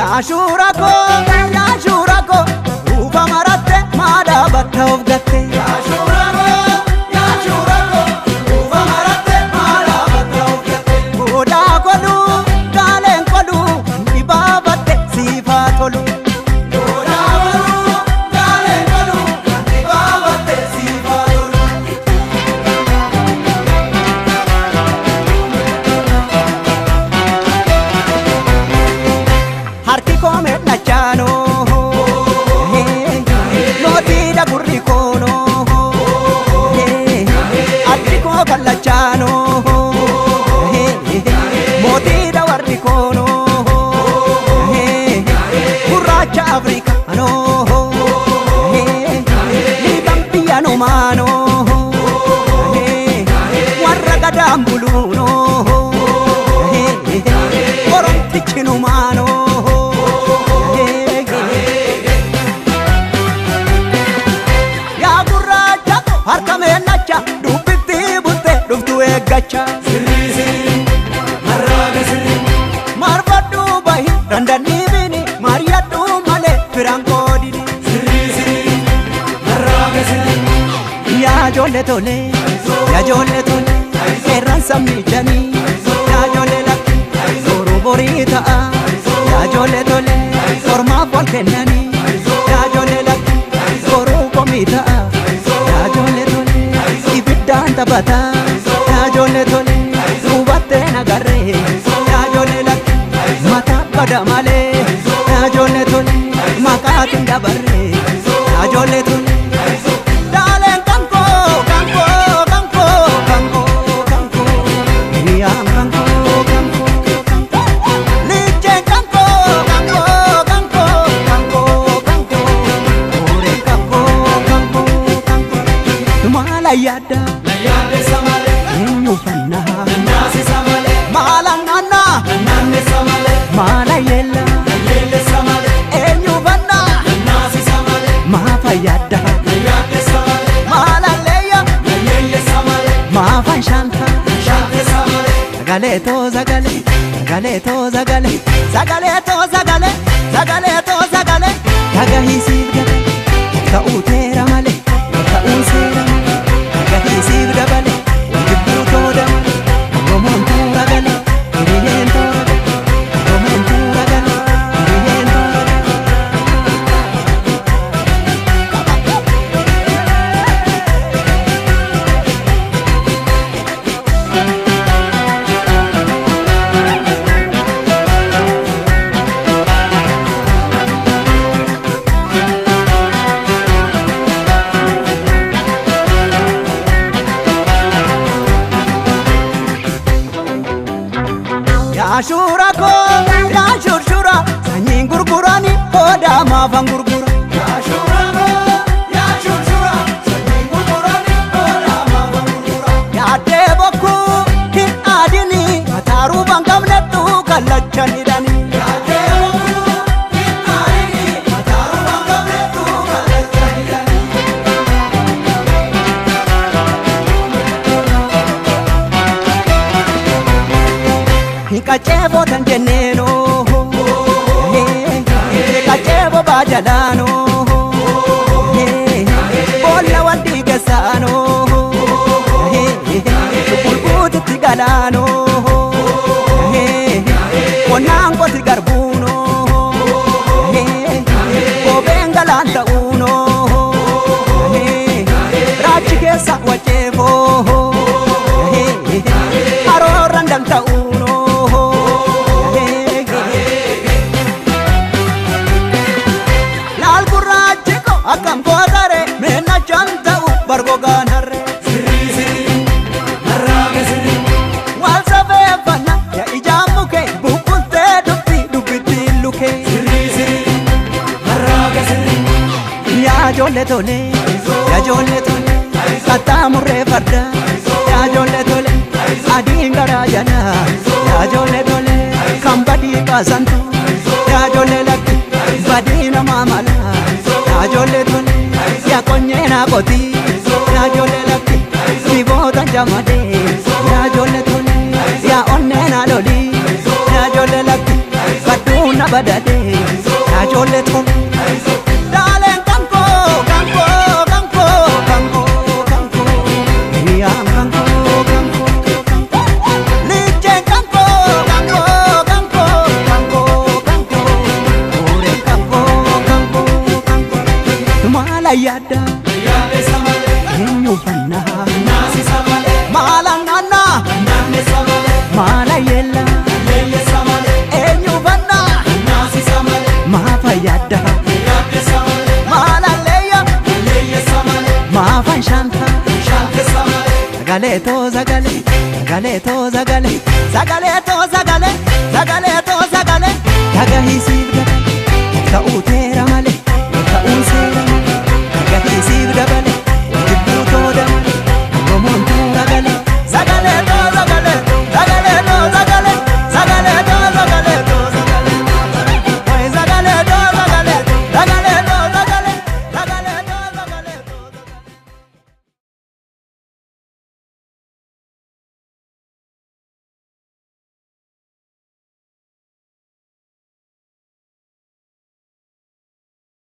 Yaashurako, yaashurako, ufa maratte maada batta of gatte. Yaashurako, yaashurako, ufa maratte maada batta of gatte. Goda kodu, gaalen kodu, dibabatte sifa tolu. Goda kodu, gaalen kodu, dibabatte sifa tolu. Harki kome nachano, noti da gurri kono, atti ko kallachano, moti da warri kono, gurracha africano, ligampiano mano, warra gadambuluno, orontichino mano. Dubbiti butte dhuftu eeggacha sirriisi marraagasi marfadhu bahi dandanii bini mariyadhu malee firaan qoodini sirriisi marraagasi yaa ijoollee tole yaa ijoollee tole seeraan sammiidhanii yaa ijoollee lakki boruu borii ta'a yaa ijoollee tole ormaaf wal kennanii yaa ijoollee lakki boruu komii ta'a yaa ijoollee tole ibidaan taphata yaa ijoollee tole hubattee nagarree yaa ijoollee lakki mataa bada malee yaa ijoollee tole maqaatiin dabarree yaa ijoollee tole daaleen kankoo kankoo kankoo kankoo kankoo hiriyaan kankoo kankoo liicheen kankoo kankoo kankoo kankoo kankoo hooreen kankoo kankoo kankoo maala yaadda eenyufanna maala naanna maala yeella eenyufanna maafa yaadda maala leeyya maafa shanta sagalee too sagalee sagalee too sagalee sagalee too sagalee sagalee too sagalee dhagahisiif gale ta'uu teera malee ta'uu seera malee dhagahisiif dabale jibbuu too dabale oromoon tuura gale hiriyyeen toora gale oromoon tuura gale hiriyyeen toora gale. Yaashurako, yaashurshura, sanyiin gurgurani oda maafan gurgura. Yaashurako, yaashurshura, sanyiin gurgurani oda maafan gurgura. Yaaddee bokkuu hin aadini, mataaruu bangamnettu kallachan hidhani. Yaaddee bokkuu hin aadini, mataaruu bangamnettu kallachan hidhani. Hikachevo tan jenneno, hikachevo bajadano, bolla wandi gesano, bulbuti tigalano, konango tigarbuno, bobengalanta uno, rachi kesa wachevo, arorandanta uno. Akam godare mena chanta bargo ganare sirisi maragasi wal sabe bana ya ijamuke bukulte dubiti luke sirisi maragasi ya jolle tole kata murre farda ya jolle tole adingara jana ya jolle tole kambadi kasantu ya jolle lakki badina mamala ya jolle tole ya konyena koti ya jolle lakki sibota jamade ya jolle tole ya onnena loli ya jolle lakki baduna badade ijoollee tole. Daaleen kankoo kankoo kankoo kankoo kankoo hiriyaan kankoo kankoo licheen kankoo kankoo kankoo kankoo kankoo ooreen kankoo kankoo kankoo maala yaadda eenyu fannaa maala naannaa maala yeella eenyu fannaa maafa yaadda maala leeyya maafa shanta sagalee too sagalee sagalee too sagalee sagalee too sagalee sagalee